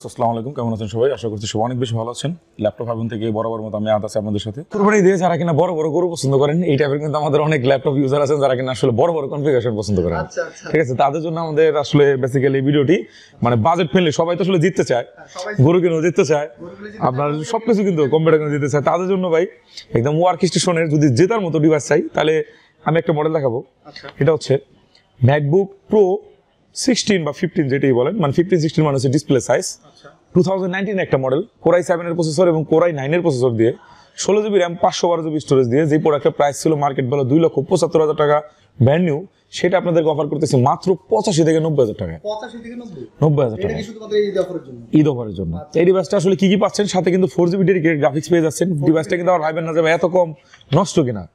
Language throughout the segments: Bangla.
আসসালামু আলাইকুম, কেমন আছেন সবাই? আশা করছি সবাই অনেক বেশি ভালো আছেন। ল্যাপটপ হাবন থেকে বরাবর মতো আমি আছি আপনাদের সাথে। কুরবানি দিয়ে যারা কিনা বড় বড় গরু পছন্দ করেন, এই টাইপের কিন্তু আমাদের অনেক ল্যাপটপ ইউজার আছেন যারা কিনা আসলে বড় বড় কনফিগারেশন পছন্দ করেন। ঠিক আছে, তাদের জন্য আমাদের আসলে বেসিক্যালি ভিডিওটি মানে বাজেট ফ্রেন্ডলি। সবাই তো আসলে জিততে চায়, গরু কিনেও জিততে চায়, আপনার সবকিছু কিন্তু কম্পিউটার কিনে জিততে চায়। তাদের জন্য ভাই একদম ওয়ার্ক স্টেশনের যদি জেতার মতো ডিভাইস চাই, তাহলে আমি একটা মডেল দেখাবো। এটা হচ্ছে ম্যাকবুক প্রো 16 বা 15 যেটাই বলেন, মানে 15-16 মানে হচ্ছে ডিসপ্লে সাইজ। 2019 একটা মডেল, কোরাই 7 এর প্রসেসর এবং কোরাই 9 এর প্রসেসর দিয়ে 16 জিবি র্যাম 512 জিবি স্টোরেজ দিয়ে যে প্রোডাক্টের প্রাইস ছিল মার্কেট ভ্যালু 2,75,000 টাকা ব্র্যান্ড নিউ, সেটা আপনাদেরকে অফার করতেছি মাত্র 85 থেকে 90,000 টাকা। 90,000 টাকা ঈদ অফারের জন্য। এই ডিভাইসটা আসলে কি কি পাচ্ছেন, সাথে কিন্তু 4 জিবি ডেডিকেটেড গ্রাফিক্স পেয়ে যাচ্ছেন। ডিভাইসটা কিন্তু আর ভাইবেন না যাবে এত কম নষ্ট কিনা।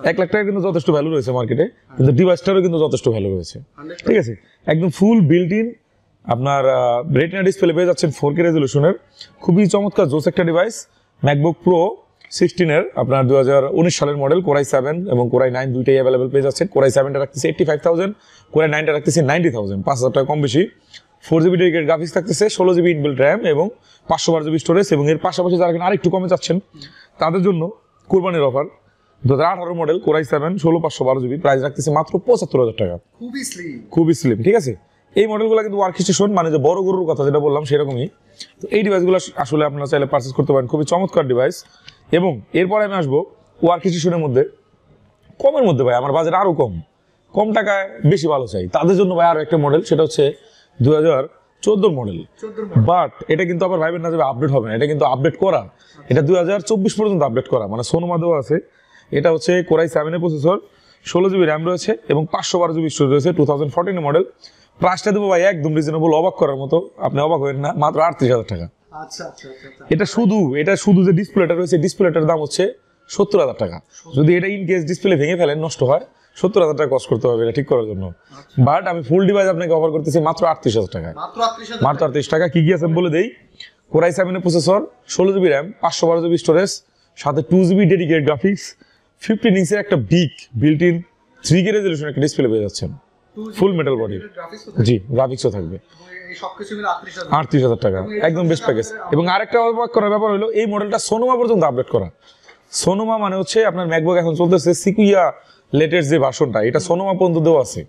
1 লাখ টাকা কিন্তু যথেষ্ট ভ্যালু রয়েছে মার্কেটে, কিন্তু ডিভাইসটারও কিন্তু যথেষ্ট ভ্যালু রয়েছে। ঠিক আছে, একদম ফুল বিল্ট ইন আপনার রেটিনা ডিসপ্লে পেয়ে যাচ্ছেন 4K রেজলিউশনের। খুবই চমৎকার জোস একটা ডিভাইস। ম্যাকবুক প্রো 16 এর আপনার 2019 সালের মডেল, কোরাই 7 এবং কোরাই 9 দুইটাই অ্যাভেলেবল পেয়ে যাচ্ছেন। কোরাই 7টা রাখতেছে 85,000, কোরাই 9টা রাখতেছে 90,000, 5,000 টাকা কম বেশি। 4 জিবি ডেডিকেটেড গ্রাফিক্স থাকতেছে, 16 জিবি ইনবিল্ট র্যাম এবং 512 জিবি স্টোরেজ। এবং এর পাশাপাশি যারা কিনা আরেকটু কমে যাচ্ছেন তাদের জন্য কোরবানির offer 2018 model core i 7 16/512 GB, price রাখতেছে মাত্র 75,000 টাকা। খুবই স্লিম। ঠিক আছে, এই মডেলগুলো কিন্তু ওয়ার্ক স্টেশন মানে যে বড় গরুর কথা যেটা বললাম সেরকমই। তো এই ডিভাইসগুলো আসলে আপনারা চাইলে পারচেজ করতে পারেন, খুবই চমৎকার ডিভাইস। এবং এরপরে আমি আসবো ওয়ার্ক স্টেশনের মধ্যে কমের মধ্যে। ভাই আমার বাজেট আরো কম টাকায় বেশি ভালো চাই, তাদের জন্য ভাই আরো একটা মডেল, সেটা হচ্ছে 2014 মডেল। বাট এটা কিন্তু আবার ভাইবেন না যাবে আপডেট হবে না, এটা কিন্তু আপডেট করা, এটা 2024 পর্যন্ত আপডেট করা, মানে সোনোমা দেওয়া আছে। এটা হচ্ছে কোরাই 7 এর প্রসেসর, 16 জিবি র্যাম রয়েছে এবং 512 জিবি স্টোরেজ রয়েছে। 2014 মডেল। প্রাইসটা দেবো ভাই একদম রিজনেবল, অবাক করার মতো, আপনি অবাক হবেন না, মাত্র 38,000 টাকা। এটা শুধু যে ডিসপ্লেটা রয়েছে, ডিসপ্লেটার দাম হচ্ছে 70,000 টাকা। যদি এটা ইন কেস ডিসপ্লে ভেঙে ফেলেন, নষ্ট হয়, 70,000 টাকা কস্ট করতে হবে এটা ঠিক করার জন্য। বাট আমি ফুল ডিভাইস আপনাকে অফার করতেছি মাত্র 38,000 টাকায়। মাত্র 38 টাকা। কি কি আছে বলে দেই। কোরাই 7 এর processor, 16 GB RAM, 512 GB storage, সাথে 2 জিবি ডেডিকেটেড গ্রাফিক্স, 15 ইঞ্চের একটা big built in 3K resolution একটা ডিসপ্লে পেয়ে যাচ্ছেন, ফুল মেটাল বডি। জি, গ্রাফিক্সও থাকবে। 38,000 টাকা, একদম বেস্ট প্যাকেজ। এবং আরেকটা অবাক করার ব্যাপার হলো এই মডেলটা সোনোমা পর্যন্ত আপডেট করা। সোনোমা মানে হচ্ছে আপনার ম্যাকবুক এখন চলতেছে সিকুইয়া লেটেস্ট যে ভার্সনটা, এটা সোনোমা পর্যন্ত দেওয়া আছে।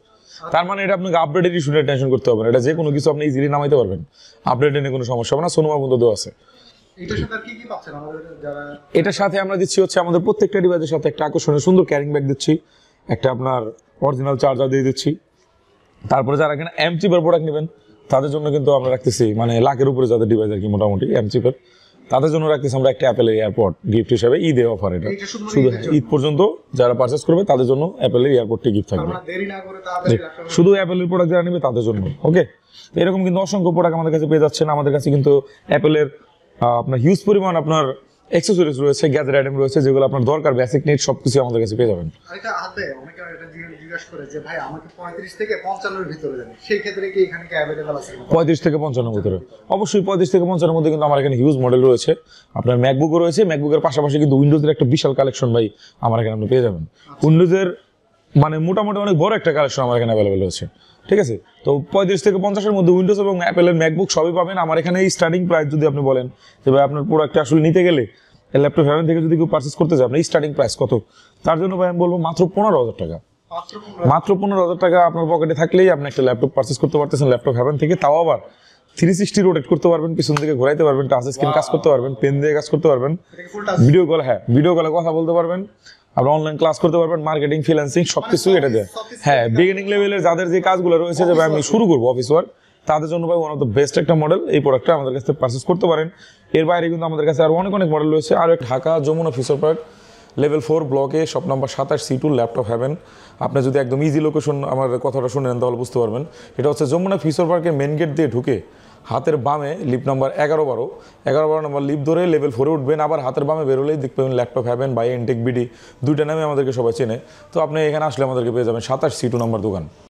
তার মানে এটা আপনাকে আপডেটের ইস্যু নিয়ে টেনশন করতে হবে না, এটা যে কোনো কিছু আপনি ইজিলি নামাইতে পারবেন, আপডেট নিয়ে কোনো সমস্যা হবে না, সোনোমা পর্যন্ত দেওয়া আছে। এটার সাথে আমরা দিচ্ছি হচ্ছে আমাদের প্রত্যেকটা ডিভাইসের সাথে একটা আকর্ষণীয় সুন্দর ক্যারিং ব্যাগ দিচ্ছি, একটা আপনার অরিজিনাল চার্জার দিয়ে দিচ্ছি। তারপরে যারা কিনা এমচিপের প্রোডাক্ট নেবেন তাদের জন্য কিন্তু আমরা রাখতেছি, মানে লাখের উপরে যাদের ডিভাইস আর কি মোটামুটি এমচিপের, তাদের জন্য রাখতেছি আমরা একটা অ্যাপেলের এয়ারপড গিফট হিসাবে ঈদে অফার। এটা শুধু ঈদ পর্যন্ত যারা পারচেস করবে তাদের জন্য অ্যাপেলের এয়ারপডটি গিফট থাকবে, শুধু অ্যাপেলের প্রোডাক্ট যারা নেবে তাদের জন্য। ওকে, এরকম কিন্তু অসংখ্য প্রোডাক্ট আমাদের কাছে পেয়ে যাচ্ছেন। আমাদের কাছে কিন্তু অ্যাপেলের আপনার হিউজ পরিমাণ আপনার অ্যাক্সেসরিজ রয়েছে, গ্যাজেট আইটেম রয়েছে, যেগুলো আপনার দরকার, বেসিক নিড সবকিছু আমাদের কাছে পেয়ে যাবেন। আরেকটা হাতে অনেকে এটা জিজ্ঞাসা করে যে ভাই আমাকে 35 থেকে 55 এর ভিতরে দেন, সেই ক্ষেত্রে কি এখানে কি अवेलेबल আছে? 35 থেকে 55 এর ভিতরে অবশ্যই 35 থেকে 55 এর মধ্যে কিন্তু আমার এখানে হিউজ মডেল রয়েছে। আপনার ম্যাকবুকও রয়েছে, ম্যাকবুকের পাশাপাশি কিন্তু উইন্ডোজের একটা বিশাল কালেকশন ভাই আমার এখানে আপনি পেয়ে যাবেন। উইন্ডোজের মানে মোটামুটি অনেক বড় একটা কালেকশন আমার এখানে অ্যাভেলেবল রয়েছে। ঠিক আছে, তো 35 থেকে 50 এর মধ্যে উইন্ডোজ এবং অ্যাপেলের ম্যাকবুক সবই পাবেন আমার এখানে। এই স্টার্টিং প্রাইস যদি আপনি বলেন যে ভাই আপনার প্রোডাক্টটা আসলে নিতে গেলে ল্যাপটপ হেভেন থেকে যদি কেউ পারচেস করতে চায়, আপনার স্টার্টিং প্রাইস কত, তার জন্য ভাই আমি বলবো মাত্র 15,000 টাকা। মাত্র 15,000 টাকা আপনার পকেটে থাকলেই আপনি একটা ল্যাপটপ পারচেস করতে পারতেছেন ল্যাপটপ হেভেন থেকে। তাও আবার 360 রোটেট করতে পারবেন, পিছন দিকে ঘোরাইতে পারবেন, টাচ স্ক্রিন কাজ করতে পারবেন, পেন দিয়ে কাজ করতে পারবেন, ভিডিও কল, হ্যাঁ ভিডিও কলে কথা বলতে পারবেন, আপনি অনলাইন ক্লাস করতে পারবেন, মার্কেটিং, ফ্রিল্যান্সিং সবকিছুই এটা দেয়। হ্যাঁ, বিগিনিং লেভেলের যাদের যে কাজগুলো রয়েছে যে ভাই আমি শুরু করবো অফিস ওয়ার্ক, তাদের জন্য ভাই ওয়ান অফ দ্য বেস্ট একটা মডেল। এই প্রোডাক্টটা আমাদের কাছে পারচেস করতে পারেন। এর বাইরে কিন্তু আমাদের কাছে আরো অনেক মডেল রয়েছে। আর Dhaka Jamuna future park level 4 ব্লকে shop number 27 C2 laptop haven. আপনি যদি একদম ইজি লোকেশন আমার কথাটা শুনেন তাহলে বুঝতে পারবেন। এটা হচ্ছে যমুনা ফিউচার পার্কের মেন গেট দিয়ে ঢুকে হাতের বামে লিফট নাম্বার 11-12 নম্বর লিফট ধরে লেভেল 4 উঠবেন, আবার হাতের বামে বেরোলেই দেখতে পাবেন laptop heaven by Entech BD, দুইটা নামে আমাদেরকে সবাই চেনে। তো আপনি এখানে আসলে আমাদেরকে পেয়ে যাবেন 27 C2 নম্বর দোকান।